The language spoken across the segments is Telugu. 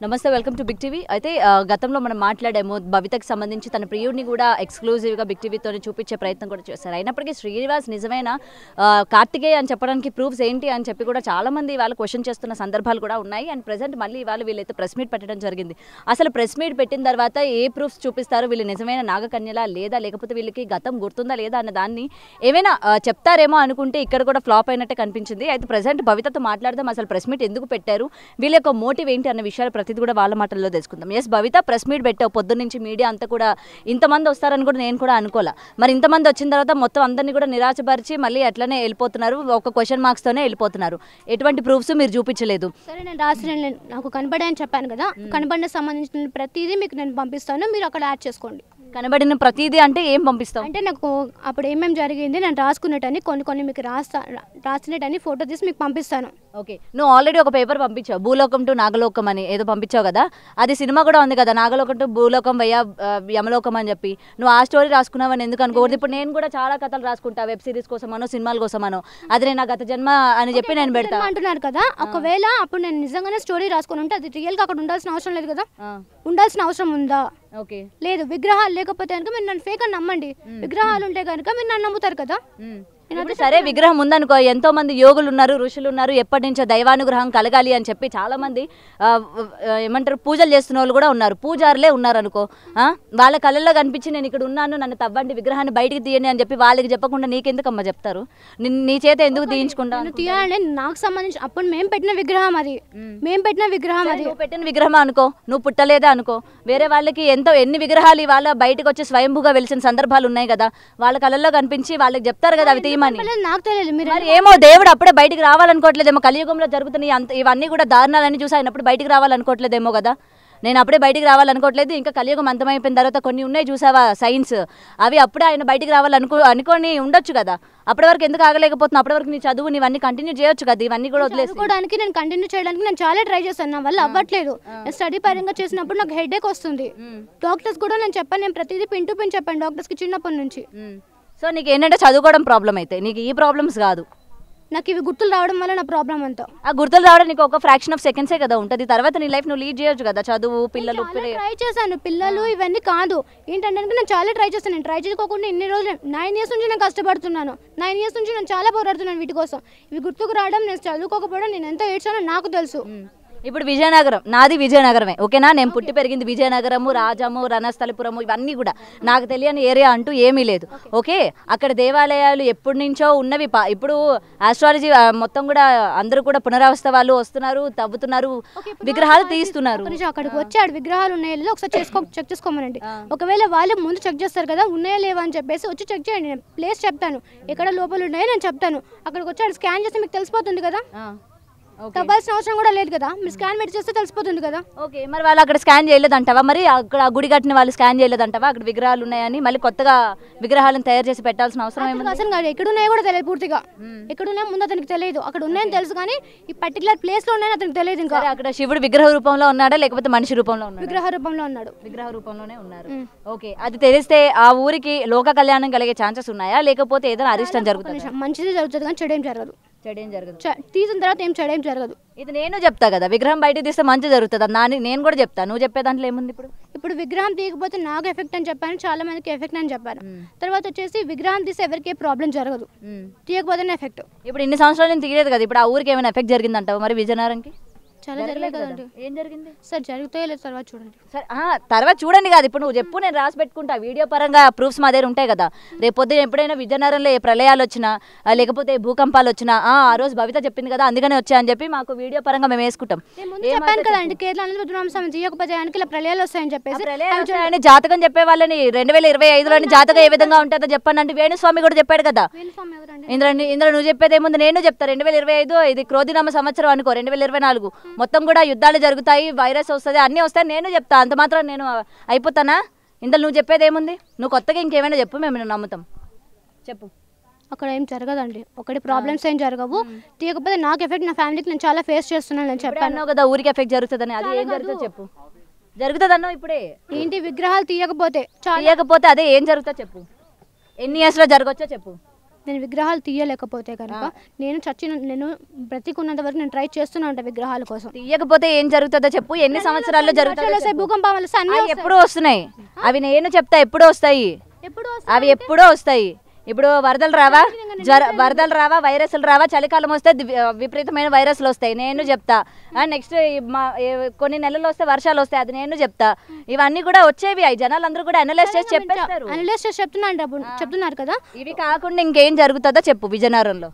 నమస్తే, వెల్కమ్ టు బిగ్ టీవీ. అయితే గతంలో మనం మాట్లాడాము, భవితకి సంబంధించి తన ప్రియుడిని కూడా ఎక్స్క్లూజివ్గా బిగ్ టీవీతో చూపించే ప్రయత్నం కూడా చేశారు. అయినప్పటికీ శ్రీనివాస్ నిజమైన కార్తికేయ అని చెప్పడానికి ప్రూఫ్స్ ఏంటి అని చెప్పి కూడా చాలామంది వాళ్ళు క్వశ్చన్ చేస్తున్న సందర్భాలు కూడా ఉన్నాయి. అండ్ ప్రజెంట్ మళ్ళీ వాళ్ళు వీళ్ళైతే ప్రెస్ మీట్ పెట్టడం జరిగింది. అసలు ప్రెస్ మీట్ పెట్టిన తర్వాత ఏ ప్రూఫ్స్ చూపిస్తారు, వీళ్ళు నిజమైన నాగకన్యలా లేదా, లేకపోతే వీళ్ళకి గతం గుర్తుందా లేదా అన్న దాన్ని ఏమైనా చెప్తారేమో అనుకుంటే ఇక్కడ కూడా ఫ్లాప్ అయినట్టే కనిపించింది. అయితే ప్రజెంట్ భవితతో మాట్లాడదాం, అసలు ప్రెస్ మీట్ ఎందుకు పెట్టారు, వీళ్ళ యొక్క మోటివ్ ఏంటి అన్న విషయాలు ప్రతిదీ కూడా వాళ్ళ మాటల్లో తెలుసుకుందాం. ఎస్ భవిత, ప్రెస్ మీట్ పెట్టావు, పొద్దున్న నుంచి మీడియా అంతా కూడా ఇంతమంది వస్తారని కూడా నేను కూడా అనుకోలే. మరి ఇంతమంది వచ్చిన తర్వాత మొత్తం అందరినీ కూడా నిరాశపరిచి మళ్ళీ అట్లనే వెళ్ళిపోతున్నారు, ఒక క్వశ్చన్ మార్క్స్ తోనే వెళ్ళిపోతున్నారు. ఎటువంటి ప్రూఫ్స్ మీరు చూపించలేదు. సరే, నేను రాసిన నాకు కనబడే అని చెప్పాను కదా, కనబడిన సంబంధించిన ప్రతిదీ మీకు నేను పంపిస్తాను, మీరు అక్కడ యాడ్ చేసుకోండి. కనబడిన ప్రతిదీ అంటే ఏం పంపిస్తాం అంటే నాకు అప్పుడు ఏమేమి జరిగింది నేను రాసుకునేటని కొన్ని మీకు రాసినట్టని ఫోటో తీసి మీకు పంపిస్తాను. ఓకే, నువ్వు ఆల్రెడీ ఒక పేపర్ పంపించావు, భూలోకం టు నాగలోకం అని ఏదో పంపించావు కదా, అది సినిమా కూడా ఉంది కదా, నాగలోకం టు భూలోకం వయ్యా యమలోకం అని చెప్పి. నువ్వు ఆ స్టోరీ రాసుకున్నావని ఎందుకు అనుకోకూడదు? ఇప్పుడు నేను కూడా చాలా కథలు రాసుకుంటా, వెబ్ సిరీస్ కోసమనో సినిమాల కోసమనో, అది నేను గత జన్మ అని చెప్పి నేను పెడతా అంటున్నారు కదా. ఒకవేళ అప్పుడు నేను నిజంగానే స్టోరీ రాసుకుని ఉంటే అది రియల్గా అక్కడ ఉండాల్సిన అవసరం లేదు కదా. ఉండాల్సిన అవసరం ఉందా? ఓకే, లేదు. విగ్రహాలు లేకపోతే కనుక మీరు నన్ను ఫేక్ అని నమ్మండి, విగ్రహాలు ఉంటే కనుక మీరు నన్ను నమ్ముతారు కదా. సరే, విగ్రహం ఉందనుకో, ఎంతో మంది యోగులు ఉన్నారు, ఋషులు ఉన్నారు, ఎప్పటి నుంచో దైవానుగ్రహం కలగాలి అని చెప్పి చాలా మంది ఏమంటారు పూజలు చేస్తున్న వాళ్ళు కూడా ఉన్నారు, పూజారులే ఉన్నారు అనుకో. వాళ్ళ కళ్ళల్లో కనిపించి నేను ఇక్కడ ఉన్నాను, నన్ను తవ్వండి, విగ్రహాన్ని బయటికి తీయండి అని చెప్పి వాళ్ళకి చెప్పకుండా నీకెందుకమ్మా చెప్తారు? నీ చేత ఎందుకు తీయించుకుంటా? తీయాలంటే నాకు సంబంధించి అప్పుడు మేము పెట్టిన విగ్రహం అది, మేము పెట్టిన విగ్రహం అది. నువ్వు పెట్టిన విగ్రహం అనుకో, నువ్వు పుట్టలేదా అనుకో, వేరే వాళ్ళకి ఎన్ని విగ్రహాలు వాళ్ళ బయటకు వచ్చి స్వయంభూగా వెలిసిన సందర్భాలు ఉన్నాయి కదా, వాళ్ళ కళ్ళల్లో కనిపించి వాళ్ళకి చెప్తారు కదా అవి తీయమని. నాకు తెలియదు, మీరు ఏమో దేవుడు అప్పుడే బయటికి రావాలనుకోవట్లేదేమో, కలియుగంలో జరుగుతున్న ఇవన్నీ కూడా దారుణాలని చూసి అయినప్పుడు బయటికి రావాలనుకోవట్లేదేమో కదా. నేను అప్పుడే బయటికి రావాలనుకోవట్లేదు, ఇంకా కలియుగం అంతమైపోయిన తర్వాత కొన్ని ఉన్నాయి చూసావా సైన్స్, అవి అప్పుడే ఆయన బయటికి అనుకొని ఉండొచ్చు కదా. అప్పటి వరకు ఎందుకు ఆగలేకపోతున్నావు? అప్పటి వరకు నీ చదువు ఇవన్నీ కంటిన్యూ చేయొచ్చు కదా, ఇవన్నీ కూడా వదిలేసుకోవడానికి. నేను కంటిన్యూ చేయడానికి నేను చాలా ట్రై చేస్తాను, నా వల్ల అవ్వట్లేదు. స్టడీ పరంగా చేసినప్పుడు నాకు హెడేక్ వస్తుంది. డాక్టర్స్ కూడా నేను చెప్పాను, నేను ప్రతిదీ పిన్ టు పిన్ చెప్పాను డాక్టర్స్కి చిన్నప్పటి నుంచి. సో నీకు ఏంటంటే చదువుకోవడం ప్రాబ్లం, అయితే నీకు ఈ ప్రాబ్లమ్స్ కాదు. నాకు ఇవి గుర్తులు రావడం వల్ల నా ప్రాబ్లం అంతా. ఆ గుర్తులు రావడం నీకు ఒక ఫ్రాక్షన్ ఆఫ్ సెకండ్సే కదా ఉంటుంది, తర్వాత నీ లైఫ్ నువ్వు లీడ్ చేయొచ్చు కదా. చదువు, పిల్లలు ట్రై చేశాను, పిల్లలు ఇవన్నీ కాదు. ఏంటంటే నేను చాలా ట్రై చేస్తాను, నేను ట్రై చేసుకోకుండా ఇన్ని రోజులు 9 years నుంచి నేను కష్టపడుతున్నాను, 9 years నుంచి నేను చాలా పోరాడుతున్నాను వీటి కోసం. ఇవి గుర్తుకు రావడం, నేను చదువుకోకపోవడం, నేను ఎంత ఏడ్చానో నాకు తెలుసు. ఇప్పుడు విజయనగరం నాది, విజయనగరమే ఓకేనా. నేను పుట్టి పెరిగింది విజయనగరము, రాజము, రణస్థలపురము, ఇవన్నీ కూడా నాకు తెలియని ఏరియా అంటూ ఏమీ లేదు. ఓకే, అక్కడ దేవాలయాలు ఎప్పటి నుంచో ఉన్నవి. ఇప్పుడు ఆస్ట్రాలజీ మొత్తం కూడా అందరూ కూడా పునరావస్థ వాళ్ళు వస్తున్నారు, తవ్వుతున్నారు, విగ్రహాలు తీస్తున్నారు. అక్కడికి వచ్చాడు విగ్రహాలు ఉన్నాయో లేదో ఒకసారి చెక్ చేసుకోమనండి. ఒకవేళ వాళ్ళు ముందు చెక్ చేస్తారు కదా, ఉన్నాయా లేవా అని చెప్పేసి వచ్చి చెక్ చేయండి. నేను ప్లేస్ చెప్తాను, ఎక్కడ లోపల ఉన్నాయో నేను చెప్తాను. అక్కడికి వచ్చాడు స్కాన్ చేస్తే మీకు తెలిసిపోతుంది కదా, తవ్వాల్సిన అవసరం కూడా లేదు కదా, మీరు స్కాన్ పెట్టి చేస్తే తెలిసిపోతుంది కదా. ఓకే, మరి వాళ్ళు అక్కడ స్కాన్ చేయలేదంటావా? మరి అక్కడ గుడి కట్టిన వాళ్ళు స్కాన్ చేయలేదంటావా? అక్కడ విగ్రహాలు ఉన్నాయని మళ్ళీ కొత్తగా విగ్రహాలను తయారు చేసి పెట్టాల్సిన అవసరం ఏమి? అసలు కాదు, ఎక్కడ ఉన్నాయో కూడా తెలియదు పూర్తిగా. ఎక్కడ ఉన్నాయో ముందు అతనికి తెలియదు, అక్కడ ఉన్నాయని తెలుసు కానీ ఈ పర్టికులర్ ప్లేస్ లో ఉన్నాయని అతనికి తెలియదు. ఇంకా అక్కడ శివుడు విగ్రహ రూపంలో ఉన్నాడా లేకపోతే మనిషి రూపంలో ఉన్నాడు? విగ్రహ రూపంలో ఉన్నాడు. విగ్రహ రూపంలోనే ఉన్నారు. ఓకే, అది తెలిస్తే ఆ ఊరికి లోక కళ్యాణం కలిగే ఛాన్సెస్ ఉన్నాయా, లేకపోతే ఏదైనా అరిష్టం జరుగుతుంది? మంచిది జరుగుతుంది కానీ చెడేం జరగదు. తీసిన తర్వాత ఏం చెడేం జరగదు. ఇది నేను చెప్తా కదా, విగ్రహం బయటకు తీస్తే మంచి జరుగుతుంది అని నేను కూడా చెప్తాను. నువ్వు చెప్పే దాంట్లో ఏముంది? ఇప్పుడు విగ్రహం తీయకపోతే నాకు ఎఫెక్ట్ అని చెప్పాను, చాలా మందికి ఎఫెక్ట్ అని చెప్పాను. తర్వాత వచ్చేసి విగ్రహం తీస్తే ఎవరికి ప్రాబ్లం జరగదు, తీయకపోతేనే ఎఫెక్ట్. ఇప్పుడు ఇన్ని సంవత్సరాలు నేను తీయలేదు కదా, ఇప్పుడు ఆ ఊరికి ఏమైనా ఎఫెక్ట్ జరిగిందంటావు మరి విజయనగరంకి? చాలా జరగలేదు కదండి. ఏం జరిగింది సార్? జరుగుతాయో లేదు తర్వాత చూడండి. సరే, తర్వాత చూడండి కాదు, ఇప్పుడు నువ్వు చెప్పు, నేను రాసి పెట్టుకుంటా. వీడియో పరంగా ప్రూఫ్స్ మా దగ్గర ఉంటాయి కదా. రేపు పొద్దున ఎప్పుడైనా విజయనగరంలో ఏ ప్రళయాలు వచ్చినా లేకపోతే భూకంపాలు వచ్చినా ఆ రోజు భవిత చెప్పింది కదా అందుకనే వచ్చా అని చెప్పి మాకు వీడియో పరంగా మేము వేసుకుంటాం. చెప్పాను కదండి, కేరళ తీయకపోతే ఇలా ప్రళయాలు వస్తాయని చెప్పేసి జాతకం చెప్పే వాళ్ళని 2025లోని జాతకం ఏ విధంగా ఉంటుందో చెప్పండి అంటే వేణుస్వామి కూడా చెప్పాడు కదా. ఇంద్ర నువ్వు చెప్పేది ఏముంది, నేను చెప్తా. 2025 ఇది క్రోధినామ సంవత్సరం అనుకో, 2024 మొత్తం కూడా యుద్ధాలు జరుగుతాయి, వైరస్ వస్తుంది, అన్నీ వస్తాయి, నేను చెప్తా. అంత మాత్రం నేను అయిపోతానా? ఇందులో నువ్వు చెప్పేది ఏముంది? నువ్వు కొత్తగా ఇంకేమైనా చెప్పు, మేము నమ్ముతాం. చెప్పు. అక్కడ ఏం జరగదండి, ఒకటి ప్రాబ్లమ్స్ ఏం జరగవు. తీయకపోతే నాకు ఎఫెక్ట్ నా ఫ్యామిలీకి నేను చాలా ఫేస్ చేస్తున్నాను. నేను చెప్పాను కదా ఊరికి ఎఫెక్ట్ జరుగుతుందని, అది ఏం జరుగుతుందో చెప్పు. జరుగుతుంది అన్నావు ఇప్పుడే. ఏంటి విగ్రహాలు తీయకపోతే అదే ఏం జరుగుతుందో చెప్పు. ఎన్ని ఇయర్స్లో జరగవచ్చో చెప్పు. నేను విగ్రహాలు తీయలేకపోతే కనుక నేను బ్రతికున్నంత వరకు నేను ట్రై చేస్తూనే ఉంటాను విగ్రహాల కోసం. తీయకపోతే ఏం జరుగుతుందో చెప్పు, ఎన్ని సంవత్సరాల్లో జరుగుతుందో. భూకంపం వల్ల అవి ఎప్పుడూ వస్తున్నాయి, అవి నేను చెప్తా ఎప్పుడూ వస్తాయి, అవి ఎప్పుడూ వస్తాయి. ఇప్పుడు వరదలు రావా వైరస్లు రావా, చలికాలం వస్తే విపరీతమైన వైరస్లు వస్తాయి, నేను చెప్తా. నెక్స్ట్ కొన్ని నెలలు వస్తే వర్షాలు వస్తాయి, అది నేను చెప్తా. ఇవన్నీ కూడా వచ్చేవి, అవి జనాలు అందరూ కూడా అనలైజ్ చేసి చెప్పేస్తారు. అనలైజ్ చేసి చెప్తున్నారు కదా. ఇవి కాకుండా ఇంకేం జరుగుతుందో చెప్పు. విజయనగరంలో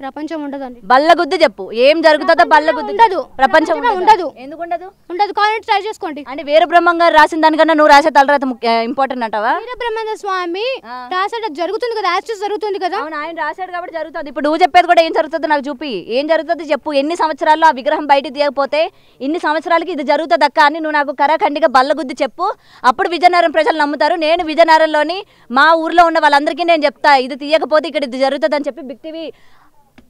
ప్రపంచం ఉండదండి. బల్లగుద్దు చెప్పు, ఏం జరుగుతుందో బల్లగుద్దు. ఉండదు, ప్రపంచం ఉండదు. ఎందుకు ఉండదు? ఉండదు, కావాలంటే ట్రై చేసుకోండి. అంటే వీరబ్రహ్మం గారు రాసిన దానికన్నా నువ్వు రాసే తలరాత ఇంపార్టెంట్ అంటావా? వీరబ్రహ్మేంద్ర స్వామి రాసేట జరుగుతుంది కదా, యాక్సెస్ జరుగుతుంది కదా. అవును, ఆయన రాశాడు కాబట్టి జరుగుతుంది. ఇప్పుడు నువ్వు చెప్పేది కూడా ఏం జరుగుతుందో నాకు చూపి, ఏం జరుగుతుందో చెప్పు. ఎన్ని సంవత్సరాల్లో ఆ విగ్రహం బయటికి తీయకపోతే ఇన్ని సంవత్సరాలకి ఇది జరుగుతుంది అక్క అని నువ్వు నాకు కరాఖండిగా బల్లగుద్ది చెప్పు. అప్పుడు విజయనగరం ప్రజలు నమ్ముతారు. నేను విజయనగరంలోని మా ఊర్లో ఉన్న వాళ్ళందరికీ నేను చెప్తా, ఇది తీయకపోతే ఇక్కడ ఇది జరుగుతుంది అని చెప్పి బిగ్ టీవీ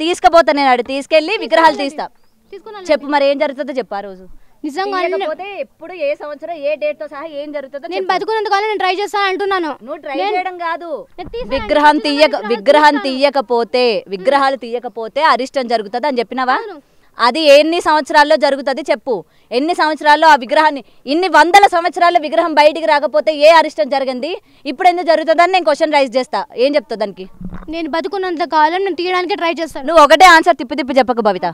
తీసుకుపోతా. నేను అడి తీసుకెళ్ళి విగ్రహాలు తీస్తా. చెప్పు మరి ఏం జరుగుతుందో చెప్పు. ఆ రోజు నిజంగా ఎప్పుడు ఏ సంవత్సరం ఏ డేట్ తో సహా ఏం జరుగుతుందో నేను బతుకున్నంత కాలం నేను ట్రై చేస్తాను అంటున్నాను. నువ్వు ట్రై చేయడం కాదు, విగ్రహాలు తీయకపోతే అరిష్టం జరుగుతుంది అని చెప్పినావా? అది ఎన్ని సంవత్సరాల్లో జరుగుతుంది చెప్పు. ఎన్ని సంవత్సరాల్లో ఆ విగ్రహాన్ని, ఇన్ని వందల సంవత్సరాల్లో విగ్రహం బయటికి రాకపోతే ఏ అరిష్టం జరిగింది, ఇప్పుడు ఎందుకు జరుగుతుందని నేను క్వశ్చన్ రైజ్ చేస్తా. ఏం చెప్తా దానికి? నేను బతుకున్నంత కాలం నేను తీయడానికి ట్రై చేస్తాను. నువ్వు ఒకటే ఆన్సర్ తిప్పి చెప్పకు భవిత,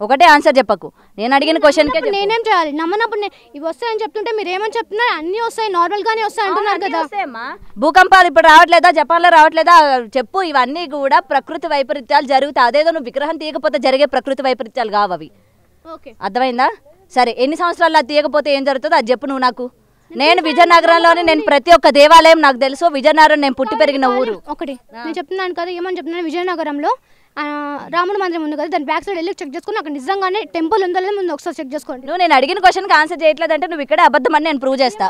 ఒకటే ఆన్సర్ చెప్పకు. నేను అడిగిన క్వశ్చన్ కే నేనేం చేయాలి? నమ్మనప్పుడు ఇవి వస్తాయని చెప్తుంటే మీరు ఏమని చెప్తున్నారు? అన్ని వస్తాయి, నార్మల్ గానే వస్తాయి అంటున్నారు కదా. భూకంపాలు ఇప్పుడు రావట్లేదా, జపాన్ లో రావట్లేదా చెప్పు. ఇవన్నీ కూడా ప్రకృతి వైపరీత్యాలు జరుగుతాయి. అదేదో నువ్వు విగ్రహం తీయకపోతే జరిగే ప్రకృతి వైపరీత్యాలు కావు అవి. అర్థమైందా? సరే, ఎన్ని సంవత్సరాలు అది తీయకపోతే ఏం జరుగుతుందో అది చెప్పు నువ్వు నాకు. నేను విజయనగరంలోని నేను ప్రతి ఒక్క దేవాలయం నాకు తెలుసు. విజయనగరం నేను పుట్టి పెరిగిన ఊరు. ఒకటి నేను చెప్తున్నాను కదా, ఏమని చెప్తున్నాను, విజయనగరంలో రాముడు మందిరం ఉంది కదా, దాని బ్యాక్ సైడ్ వెళ్ళి చెక్ చేసుకుని అక్కడ నిజంగానే టెంపుల్ ఉందో లేదో ముందు ఒకసారి చెక్ చేసుకోండి. నువ్వు నేను అడిగిన క్వశ్చన్కి ఆన్సర్ చేయట్లేదు అంటే నువ్వు ఇక్కడే అబద్ధం అని నేను ప్రూవ్ చేస్తా.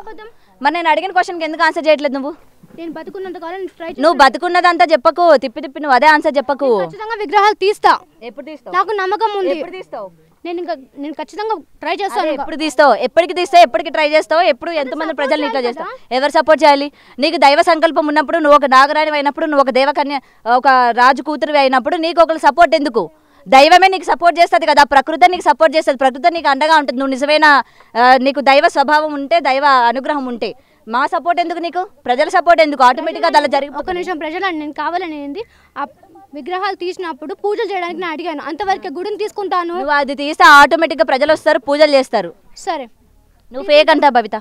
మరి నేను అడిగిన క్వశ్చన్కి ఎందుకు ఆన్సర్ చేయట్లేదు నువ్వు? నేను బతుకున్నంత కాలం నువ్వు బతుకున్నదంతా చెప్పకు, తిప్పి నువ్వు అదే ఆన్సర్ చెప్పకు. ఖచ్చితంగా విగ్రహాలు తీస్తా. ఎప్పుడు తీస్తావు? నాకు నమ్మకం ఉంది. ఎప్పుడు తీస్తావు? నేను ఖచ్చితంగా ట్రై చేస్తాను. ఎప్పుడు తీస్తావు? ఎప్పటికి ట్రై చేస్తావు? ఎప్పుడు ఎంతమంది ప్రజల్ని ఇట్లా చేస్తావు? ఎవరు సపోర్ట్ చేయాలి? నీకు దైవ సంకల్పం ఉన్నప్పుడు, నువ్వు ఒక నాగరాణి అయినప్పుడు, నువ్వు ఒక దేవకన్య, ఒక రాజు కూతురు అయినప్పుడు నీకు ఒకరు సపోర్ట్ ఎందుకు? దైవమే నీకు సపోర్ట్ చేస్తుంది కదా, ప్రకృతి నీకు సపోర్ట్ చేస్తుంది, ప్రకృతి నీకు అండగా ఉంటుంది. నువ్వు నిజమైన నీకు దైవ స్వభావం ఉంటే, దైవ అనుగ్రహం ఉంటే మా సపోర్ట్ ఎందుకు? నీకు ప్రజల సపోర్ట్ ఎందుకు? ఆటోమేటిక్గా అలా జరిగి. ఒక నిమిషం, ప్రజలు నేను కావాలని ఏంది విగ్రహాలు తీసినప్పుడు పూజలు చేయడానికి నేను అడిగాను, అంతవరకు గుడిని తీసుకుంటాను. నువ్వు అది తీస్తే ఆటోమేటిక్గా ప్రజలు వస్తారు, పూజలు చేస్తారు. సరే, నువ్వు ఫేక్ అంటా భవిత,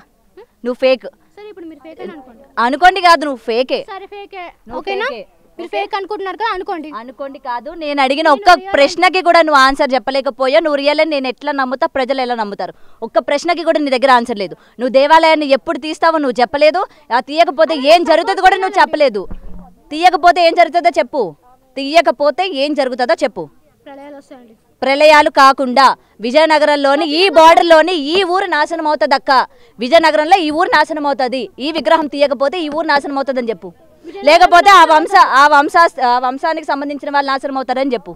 నువ్వు ఫేక్. సరే, ఇప్పుడు మీరు ఫేక్ అని అనుకోండి కాదు, నువ్వు ఫేకే. సరే, ఫేకే, ఓకేనా? మీరు ఫేక్ అనుకుంటున్నారు కదా, అనుకోండి కాదు. నేను అడిగిన ఒక్క ప్రశ్నకి కూడా నువ్వు ఆన్సర్ చెప్పలేకపోయా. నువ్వు రియల్ అని నేను ఎట్లా నమ్ముతా, ప్రజలు ఎలా నమ్ముతారు? ఒక్క ప్రశ్నకి కూడా నీ దగ్గర ఆన్సర్ లేదు. నువ్వు దేవాలయాన్ని ఎప్పుడు తీస్తావో నువ్వు చెప్పలేదు, తీయకపోతే ఏం జరుగుతుందో కూడా నువ్వు చెప్పలేదు. తీయకపోతే ఏం జరుగుతుందో చెప్పు. తీయకపోతే ఏం జరుగుతుందో చెప్పు. ప్రళయాలు కాకుండా విజయనగరంలోని ఈ బార్డర్లోని ఈ ఊరు నాశనం అవుతుంది అక్క. విజయనగరంలో ఈ ఊరు నాశనం అవుతుంది. ఈ విగ్రహం తీయకపోతే ఈ ఊరు నాశనం అవుతుంది అని చెప్పు. లేకపోతే ఆ వంశానికి సంబంధించిన వాళ్ళు నాశనం అవుతారని చెప్పు.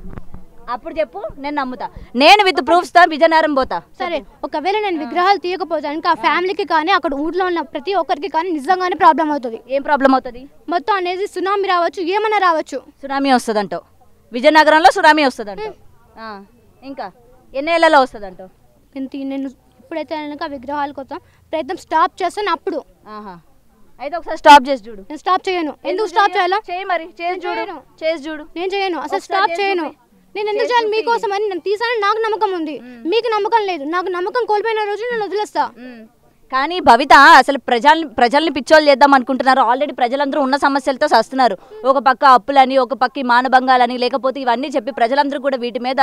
అప్పుడు చెప్పు, నేను నమ్ముతా. నేను విత్ ప్రూఫ్స్ తో విజయనగరం పోతా. సరే, ఒకవేళ నేను విగ్రహాలు తీయకపోతాను, ఆ ఫ్యామిలీకి కానీ అక్కడ ఊర్లో ఉన్న ప్రతి ఒక్కరికి కానీ నిజంగానే ప్రాబ్లం అవుతుంది. ఏం ప్రాబ్లం అవుతుంది? మొత్తం అనేది సునామీ రావచ్చు, ఏమైనా రావచ్చు. సునామీ వస్తుందంటావు? విజయనగరంలో సునామీ వస్తుందంటావు? ఇంకా ఎన్నేళ్లలో వస్తుందంటావు? నేను ఇప్పుడైతే విగ్రహాల కోసం ప్రయత్నం స్టాప్ చేస్తాను. అప్పుడు అయితే ఒకసారి స్టాప్ చేసి చూడు. నేను స్టాప్ చేయను. ఎందుకు స్టాప్ చేయాలా? చేయి మరి, చేసి చూడు. నేను చేయను, అసలు స్టాప్ చేయను. నేను ఎందుకు చేయాలి? మీకోసం అని నేను తీసానని నాకు నమ్మకం ఉంది, మీకు నమ్మకం లేదు. నాకు నమ్మకం కోల్పోయిన రోజు నేను వదిలేస్తా. కానీ భవిత అసలు ప్రజల్ని పిచ్చోళ్ళు చేద్దాం అనుకుంటున్నారు. ఆల్రెడీ ప్రజలందరూ ఉన్న సమస్యలతో వస్తున్నారు. ఒక పక్క అప్పులని, ఒక పక్క మానభంగాలని, లేకపోతే ఇవన్నీ చెప్పి ప్రజలందరూ కూడా వీటి మీద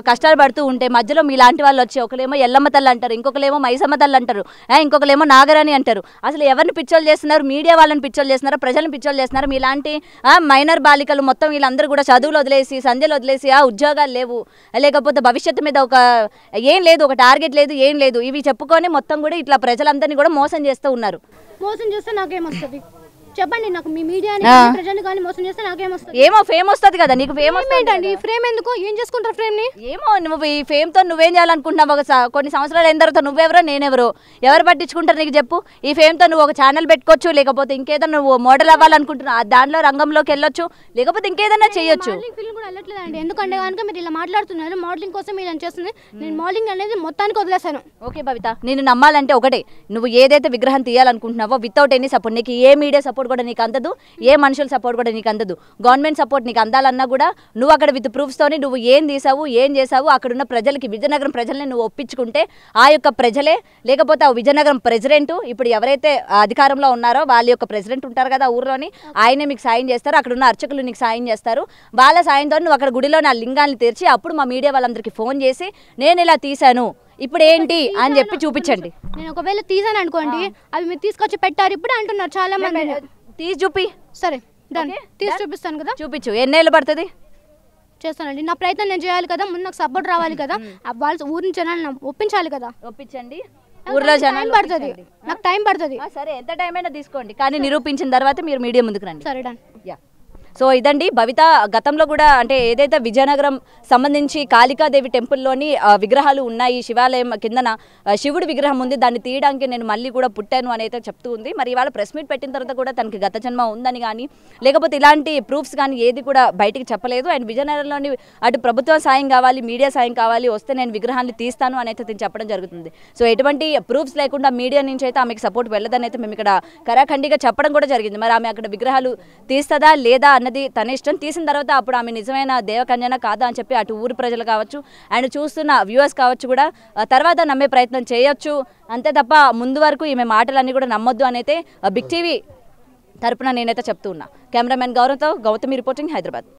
కష్టాలు పడుతూ ఉంటే మధ్యలో మీలాంటి వాళ్ళు వచ్చి ఒకలేమో ఎల్లమ్మ తల్లి అంటారు, ఇంకొకలేమో మైసమ్మ తల్లి అంటారు, ఇంకొకలేమో నాగరాణి అంటారు. అసలు ఎవరిని పిచ్చోళ్ళు చేస్తున్నారు? మీడియా వాళ్ళని పిచ్చోళ్ళు చేస్తున్నారు, ప్రజలను పిచ్చోళ్ళు చేస్తున్నారు. మీలాంటి మైనర్ బాలికలు మొత్తం వీళ్ళందరూ కూడా చదువులు వదిలేసి, సంధ్యలు వదిలేసి, ఉద్యోగాలు లేవు, లేకపోతే భవిష్యత్తు మీద ఏం లేదు, ఒక టార్గెట్ లేదు, ఏం లేదు, ఇవి చెప్పుకొని మొత్తం కూడా ఇట్లా ప్రజలందరినీ కూడా మోసం చేస్తూ ఉన్నారు. మోసం చేస్తే నాకేమొస్తుంది? చెప్పండి నాకు మీ మీడియా ప్రజలు కానీ మోసం చేస్తే నాకేం వస్తుంది? ఏమో ఫేమ్ వస్తుంది కదా నీకు, ఫేమ్ ఏంటండి ఫ్రేమ్ ఎందుకు, ఏం చేసుకుంటారు ఫ్రేమ్ ని? ఏమో నువ్వు ఈ ఫేమ్ తో నువ్వేం చేయాలనుకుంటున్నావు? కొన్ని సంవత్సరాలు అయిన తర్వాత నువ్వెవరో నేనెవరో ఎవరు పట్టించుకుంటారు నీకు చెప్పు? ఈ ఫేమ్ తో నువ్వు ఒక ఛానల్ పెట్టుకోవచ్చు, లేకపోతే ఇంకేదో నువ్వు మోడల్ అవ్వాలనుకుంటున్నావు దాంట్లో రంగంలోకి వెళ్ళొచ్చు, లేకపోతే ఇంకేదైనా చేయొచ్చు. ఫీలింగ్ కూడా వెళ్ళట్లేదండి, ఎందుకంటే కనుక మీరు ఇలా మాట్లాడుతున్నారు. మోడలింగ్ కోసం మీరు చేస్తుంది, నేను మోడలింగ్ అనేది మొత్తానికి వదిలేసాను. ఓకే భవిత, నేను నమ్మాలంటే ఒకటే, నువ్వు ఏదైతే విగ్రహం తీయాలనుకుంటున్నావో వితౌట్ ఎనీ సపోర్ట్, నీకు ఏ మీడియా సపోర్ట్ కూడా నీకు అందదు, ఏ మనుషుల సపోర్ట్ కూడా నీకు అందదు. గవర్నమెంట్ సపోర్ట్ నీకు అందాలన్నా కూడా నువ్వు అక్కడ విత్ ప్రూఫ్స్తోని నువ్వు ఏం తీసావు ఏం చేసావు అక్కడున్న ప్రజలకి, విజయనగరం ప్రజల్ని నువ్వు ఒప్పించుకుంటే ఆ యొక్క ప్రజలే, లేకపోతే ఆ విజయనగరం ప్రెసిడెంట్ ఇప్పుడు ఎవరైతే అధికారంలో ఉన్నారో వాళ్ళ యొక్క ప్రెసిడెంట్ ఉంటారు కదా ఊర్లోని, ఆయనే మీకు సాయం చేస్తారు, అక్కడ ఉన్న అర్చకులు నీకు సాయం చేస్తారు. వాళ్ళ సాయంతో నువ్వు అక్కడ గుడిలో నా లింగాన్ని తెరిచి అప్పుడు మా మీడియా వాళ్ళందరికీ ఫోన్ చేసి నేను ఇలా తీశాను ఇప్పుడు ఏంటి అని చెప్పి చూపించండి. నేను ఒకవేళ తీసాను అనుకోండి, అవి మీరు తీసుకొచ్చి పెట్టారు ఇప్పుడు అంటున్నారు చాలా మంది. తీసి చూపి. సరే తీసి చూపిస్తాను కదా. చూపించు. ఎన్నేళ్ళు పడుతుంది? చేస్తానండి, నా ప్రయత్నం నేను చేయాలి కదా, ముందు నాకు సపోర్ట్ రావాలి కదా, వాళ్ళ ఊరిని జనాలను ఒప్పించాలి కదా. ఒప్పించండి, ఊర్లో జనాలు పడుతుంది, నాకు టైం పడుతుంది. సరే ఎంత టైం అయినా తీసుకోండి, కానీ నిరూపించిన తర్వాత మీరు మీడియా ముందుకు రండి. సరే డన్. యా. సో ఇదండి భవిత గతంలో కూడా అంటే ఏదైతే విజయనగరం సంబంధించి కాళికాదేవి టెంపుల్లోని విగ్రహాలు ఉన్నాయి, శివాలయం కిందన శివుడి విగ్రహం ఉంది, దాన్ని తీయడానికి నేను మళ్ళీ కూడా పుట్టాను అని అయితే చెప్తూ ఉంది. మరి ఇవాళ ప్రెస్ మీట్ పెట్టిన తర్వాత కూడా తనకి గత జన్మ ఉందని కానీ లేకపోతే ఇలాంటి ప్రూఫ్స్ కానీ ఏది కూడా బయటికి చెప్పలేదు. అండ్ విజయనగరంలోని అటు ప్రభుత్వ సాయం కావాలి, మీడియా సాయం కావాలి, వస్తే నేను విగ్రహాన్ని తీస్తాను అని అయితే నేను చెప్పడం జరుగుతుంది. సో ఎటువంటి ప్రూఫ్స్ లేకుండా మీడియా నుంచి అయితే ఆమెకు సపోర్ట్ వెళ్ళదని అయితే మేము ఇక్కడ కరాఖండిగా చెప్పడం కూడా జరిగింది. మరి ఆమె అక్కడ విగ్రహాలు తీస్తుందా లేదా అన్నది తన ఇష్టం. తీసిన తర్వాత అప్పుడు ఆమె నిజమైన దేవకన్యనా కాదా అని చెప్పి అటు ఊరి ప్రజలు కావచ్చు అండ్ చూస్తున్న వ్యూవర్స్ కావచ్చు కూడా తర్వాత నమ్మే ప్రయత్నం చేయొచ్చు. అంతే తప్ప ముందు వరకు ఈమె మాటలన్నీ కూడా నమ్మొద్దు అని అయితే బిగ్ టీవీ తరపున నేనైతే చెప్తూ ఉన్నా. Cameraman Gautami reporting, Hyderabad.